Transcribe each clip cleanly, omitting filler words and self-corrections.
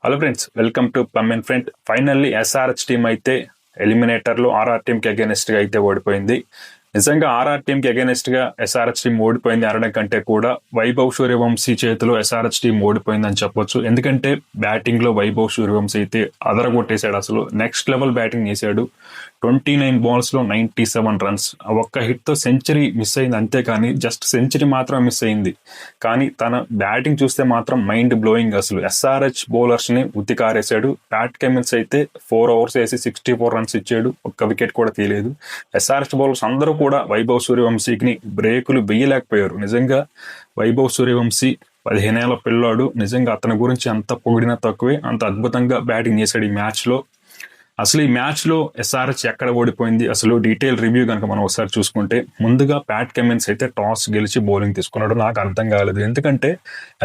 Hello friends, welcome to plum and friend. Finally SRH team అయితే ఎలిమినేటర్లో RR టీంకి అగేనెస్ట్గా అయితే ఓడిపోయింది. నిజంగా ఆర్ఆర్ టీంకి అగేనెస్ట్గా ఎస్ఆర్హెచ్ టీం ఓడిపోయింది అనడం కంటే కూడా వైభవ్ సూర్యవంశీ చేతిలో ఎస్ఆర్హెచ్ టీం ఓడిపోయిందని చెప్పొచ్చు. ఎందుకంటే బ్యాటింగ్లో వైభవ్ సూర్యవంశీ అయితే అదరగొట్టేశాడు. అసలు నెక్స్ట్ లెవెల్ బ్యాటింగ్ చేశాడు. 29 balls లో 97 runs. ఒక్క హిట్తో సెంచరీ మిస్ అయింది అంతేకాని జస్ట్ సెంచరీ మాత్రం మిస్ అయింది. కానీ తన బ్యాటింగ్ చూస్తే మాత్రం మైండ్ బ్లోయింగ్. అసలు ఎస్ఆర్హెచ్ బౌలర్స్ని ఉత్తికారేశాడు. ప్యాట్ కమిన్స్ అయితే 4 overs వేసి 64 runs ఇచ్చాడు. ఒక్క వికెట్ కూడా తీయలేదు. ఎస్ఆర్హెచ్ బౌలర్స్ అందరూ కూడా వైభవ్ సూర్యవంశీకి బ్రేకులు వేయలేకపోయారు. నిజంగా వైభవ్ సూర్యవంశీ 15 ఏళ్ల పిల్లాడు. నిజంగా అతని గురించి అంత పొగిడినా తక్కువే. అంత అద్భుతంగా బ్యాటింగ్ చేశాడు ఈ మ్యాచ్లో. అసలు ఈ మ్యాచ్లో ఎస్ఆర్హెచ్ ఎక్కడ ఓడిపోయింది, అసలు డీటెయిల్ రివ్యూ కనుక మనం ఒకసారి చూసుకుంటే, ముందుగా ప్యాట్ కమిన్స్ అయితే టాస్ గెలిచి బౌలింగ్ తీసుకున్నాడు. నాకు అర్థం కాలేదు. ఎందుకంటే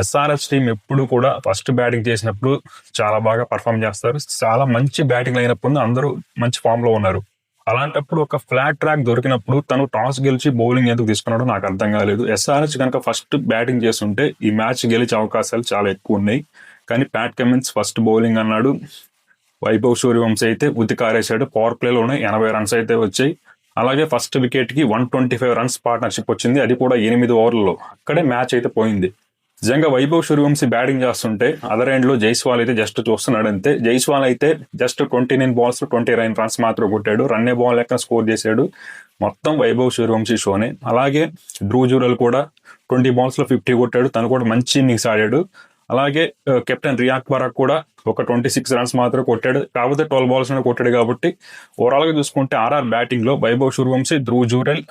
ఎస్ఆర్హెచ్ టీం ఎప్పుడు కూడా ఫస్ట్ బ్యాటింగ్ చేసినప్పుడు చాలా బాగా పర్ఫామ్ చేస్తారు. చాలా మంచి బ్యాటింగ్ అయినప్పుడు అందరూ మంచి ఫామ్లో ఉన్నారు. అలాంటప్పుడు ఒక ఫ్లాట్ ట్రాక్ దొరికినప్పుడు తను టాస్ గెలిచి బౌలింగ్ ఎందుకు తీసుకున్నాడో నాకు అర్థం కాలేదు. ఎస్ఆర్హెచ్ కనుక ఫస్ట్ బ్యాటింగ్ చేస్తుంటే ఈ మ్యాచ్ గెలిచే అవకాశాలు చాలా ఎక్కువ ఉన్నాయి. కానీ ప్యాట్ కమిన్స్ ఫస్ట్ బౌలింగ్ అన్నాడు. వైభవ్ సూర్యవంశీ అయితే ఉతికారేశాడు. పవర్ ప్లేలోనే 80 runs అయితే వచ్చాయి. అలాగే ఫస్ట్ వికెట్కి 125 runs పార్ట్నర్షిప్ వచ్చింది. అది కూడా 8 ఓవర్లలో. అక్కడే మ్యాచ్ అయితే పోయింది. నిజంగా వైభవ్ సూర్యవంశీ బ్యాటింగ్ చేస్తుంటే అదర్ ఎండ్లో జైస్వాల్ అయితే జస్ట్ చూస్తున్నాడు అంతే. జైస్వాల్ అయితే జస్ట్ 29 balls 29 runs మాత్రం కొట్టాడు. రన్నే బాల్ లెక్క స్కోర్ చేశాడు. మొత్తం వైభవ్ సూర్యవంశీ షోనే. అలాగే ధ్రువ్ జురెల్ కూడా 20 balls 50 కొట్టాడు. తను కూడా మంచి ఇన్నింగ్స్ ఆడాడు. అలాగే కెప్టెన్ రియాక్ పరాగ్ కూడా ఒక 26 runs మాత్రం కొట్టాడు. కాకపోతే 12 balls కొట్టాడు. కాబట్టి ఓవరాల్గా చూసుకుంటే ఆర్ఆర్ బ్యాటింగ్లో వైభవ్ సూర్యవంశీ, ధ్రువ్ జురెల్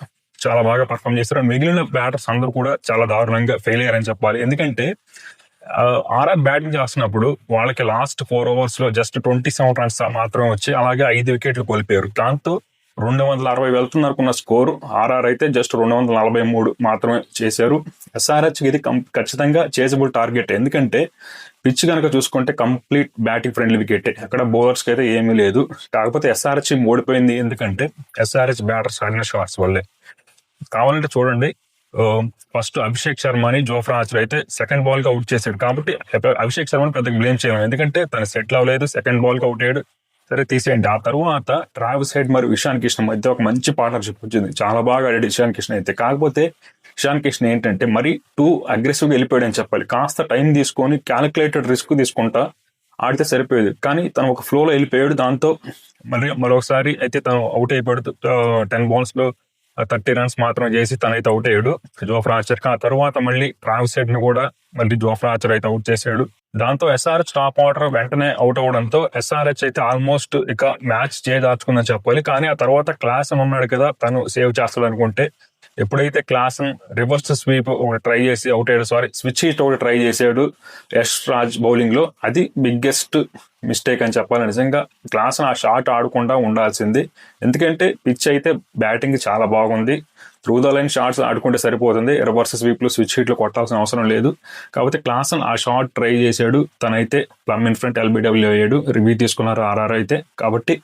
చాలా బాగా పర్ఫామ్ చేస్తారు. మిగిలిన బ్యాటర్స్ అందరూ కూడా చాలా దారుణంగా ఫెయిల్ అయ్యారని చెప్పాలి. ఎందుకంటే ఆర్ఆర్ బ్యాటింగ్ చేస్తున్నప్పుడు వాళ్ళకి లాస్ట్ 4 overs జస్ట్ 27 runs మాత్రమే వచ్చి అలాగే 5 wickets కోల్పోయారు. దాంతో 260 వెళ్తున్నకున్న స్కోరు ఆర్ఆర్ అయితే జస్ట్ 243 మాత్రమే చేశారు. ఎస్ఆర్హెచ్ ఇది ఖచ్చితంగా చేజబుల్ టార్గెట్. ఎందుకంటే పిచ్ కనుక చూసుకుంటే కంప్లీట్ బ్యాటింగ్ ఫ్రెండ్లీ వికెట్. అక్కడ బౌలర్స్కి అయితే ఏమీ లేదు. కాకపోతే ఎస్ఆర్హెచ్ ఓడిపోయింది ఎందుకంటే ఎస్ఆర్హెచ్ బ్యాటర్స్ ఆడిన షాట్స్ వల్లే. కావాలంటే చూడండి, ఫస్ట్ అభిషేక్ శర్మని జోఫ్రా ఆర్చర్ అయితే సెకండ్ బాల్ కి అవుట్ చేశాడు. కాబట్టి అభిషేక్ శర్మని పెద్దగా బ్లేమ్ చేయలేము. ఎందుకంటే తను సెటిల్ అవ్వలేదు. సెకండ్ బాల్ కి అవుట్ అయ్యాడు. సరే తీసేయండి. ఆ తర్వాత ట్రావిస్ హెడ్ మరియు ఇషాన్ కిషన్ మధ్య ఒక మంచి పార్ట్నర్షిప్ వచ్చింది. చాలా బాగా ఆడాడు ఇషాన్ కిషన్ అయితే. కాకపోతే ఇషాన్ కిషన్ ఏంటంటే మరి టూ అగ్రెసివ్గా వెళ్ళిపోయాడు అని చెప్పాలి. కాస్త టైం తీసుకొని క్యాలిక్యులేటెడ్ రిస్క్ తీసుకుంటా ఆడితే సరిపోయేది. కానీ తను ఒక ఫ్లోలో వెళ్ళిపోయాడు. దాంతో మరొకసారి అయితే తను అవుట్ అయిపోయాడు. 10 balls 30 runs మాత్రం చేసి తనైతే అవుట్ అయ్యాడు జోఫ్రా ఆర్చర్. ఆ తర్వాత మళ్ళీ ట్రావిస్ హెడ్ ని కూడా మళ్ళీ జోఫ్రా ఆర్చర్ అయితే అవుట్ చేశాడు. దాంతో ఎస్ఆర్హెచ్ టాప్ ఆర్డర్ వెంటనే అవుట్ అవడంతో ఎస్ఆర్హెచ్ అయితే ఆల్మోస్ట్ ఇక మ్యాచ్ చేదార్చుకుందని చెప్పాలి. కానీ ఆ తర్వాత క్లాసన్ ఉన్నాడు కదా, తను సేవ్ చేస్తాడు అనుకుంటే ఎప్పుడైతే క్లాసన్ రివర్స్ స్వీప్ ఒకటి ట్రై చేసి అవుట్ అయ్యాడు, స్విచ్ హిట్ ఒకటి ట్రై చేశాడు యష్ రాజ్ బౌలింగ్ లో, అది బిగ్గెస్ట్ మిస్టేక్ అని చెప్పాలి. నిజంగా క్లాసన్ ఆ షాట్ ఆడకుండా ఉండాల్సింది. ఎందుకంటే పిచ్ అయితే బ్యాటింగ్ చాలా బాగుంది. త్రూ ద లైన్ షాట్స్ ఆడుకుంటే సరిపోతుంది. రివర్స్ స్వీప్లు స్విచ్ హిట్లు కొట్టాల్సిన అవసరం లేదు. కాబట్టి క్లాసన్ ఆ షాట్ ట్రై చేశాడు. తనైతే ప్లమ్ ఇన్ ఫ్రంట్ LBW అయ్యాడు. రివ్యూ తీసుకున్నారు ఆర్ఆర్ అయితే. కాబట్టి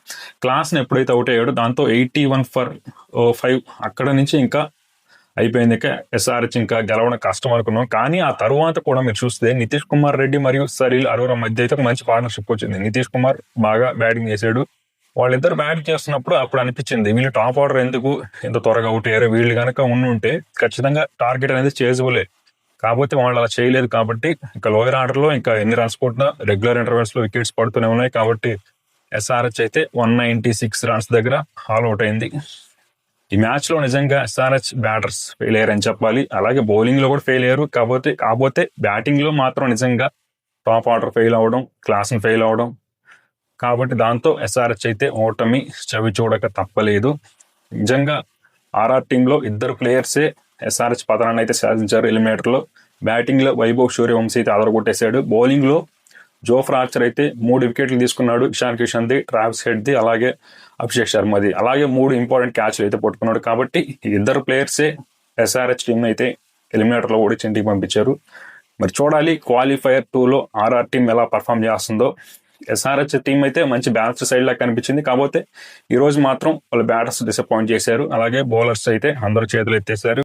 క్లాసన్ ఎప్పుడైతే అవుట్ అయ్యాడు దాంతో 81 for 5 అక్కడ నుంచి ఇంకా అయిపోయింది. ఇక ఎస్ఆర్హెచ్ ఇంకా గెలవడం కష్టం అనుకున్నాం. కానీ ఆ తర్వాత కూడా మీరు చూస్తే నితీష్ కుమార్ రెడ్డి మరియు సరిల్ అరోరా మధ్య అయితే ఒక మంచి పార్ట్నర్షిప్ వచ్చింది. నితీష్ కుమార్ బాగా బ్యాటింగ్ చేశాడు. వాళ్ళిద్దరు బ్యాటింగ్ చేస్తున్నప్పుడు అప్పుడు అనిపించింది వీళ్ళు టాప్ ఆర్డర్ ఎందుకు ఎంత త్వరగా అవుట్ అయ్యారు, వీళ్ళు కనుక ఉంటే ఖచ్చితంగా టార్గెట్ అనేది చేజబులే. కాకపోతే వాళ్ళు అలా చేయలేదు. కాబట్టి ఇంకా లోయర్ ఆర్డర్లో ఇంకా ఎన్ని రన్స్ కొట్టినా రెగ్యులర్ ఇంటర్వెల్స్లో వికెట్స్ పడుతూనే ఉన్నాయి. కాబట్టి ఎస్ఆర్హెచ్ అయితే 196 runs దగ్గర ఆల్ అవుట్ అయింది. ఈ మ్యాచ్లో నిజంగా ఎస్ఆర్హెచ్ బ్యాటర్స్ ఫెయిల్ అయ్యారని చెప్పాలి. అలాగే బౌలింగ్లో కూడా ఫెయిల్ అయ్యారు. కాకపోతే బ్యాటింగ్లో మాత్రం నిజంగా టాప్ ఆర్డర్ ఫెయిల్ అవ్వడం, క్లాస్ని ఫెయిల్ అవ్వడం. కాబట్టి దాంతో ఎస్ఆర్హెచ్ అయితే ఓటమి చవి చూడక తప్పలేదు. నిజంగా ఆర్ఆర్ టీంలో ఇద్దరు ప్లేయర్సే ఎస్ఆర్హెచ్ పతనాన్ని అయితే సాధించారు ఎలిమినేటర్లో. బ్యాటింగ్లో వైభవ్ సూర్యవంశీ అయితే అదరగొట్టేశాడు. బౌలింగ్లో జోఫ్రా ఆర్చర్ అయితే 3 wickets తీసుకున్నాడు. ఇషాన్ కిషన్ది, ట్రావిస్ హెడ్ది, అలాగే అభిషేక్ శర్మది. అలాగే 3 ఇంపార్టెంట్ క్యాచ్లు అయితే పట్టుకున్నాడు. కాబట్టి ఇద్దరు ప్లేయర్సే ఎస్ఆర్హెచ్ టీం అయితే ఎలిమినేటర్లో ఓడించి ఇంటికి పంపించారు. మరి చూడాలి క్వాలిఫైయర్ 2లో ఆర్ఆర్ టీం ఎలా పర్ఫామ్ చేస్తుందో. ఎస్ఆర్హెచ్ టీం అయితే మంచి బ్యాలెన్స్ సైడ్ లాగా కనిపించింది. కాకపోతే ఈ రోజు మాత్రం వాళ్ళ బ్యాటర్స్ డిసప్పాయింట్ చేశారు. అలాగే బౌలర్స్ అయితే అందరూ చేతులు ఎత్తేశారు.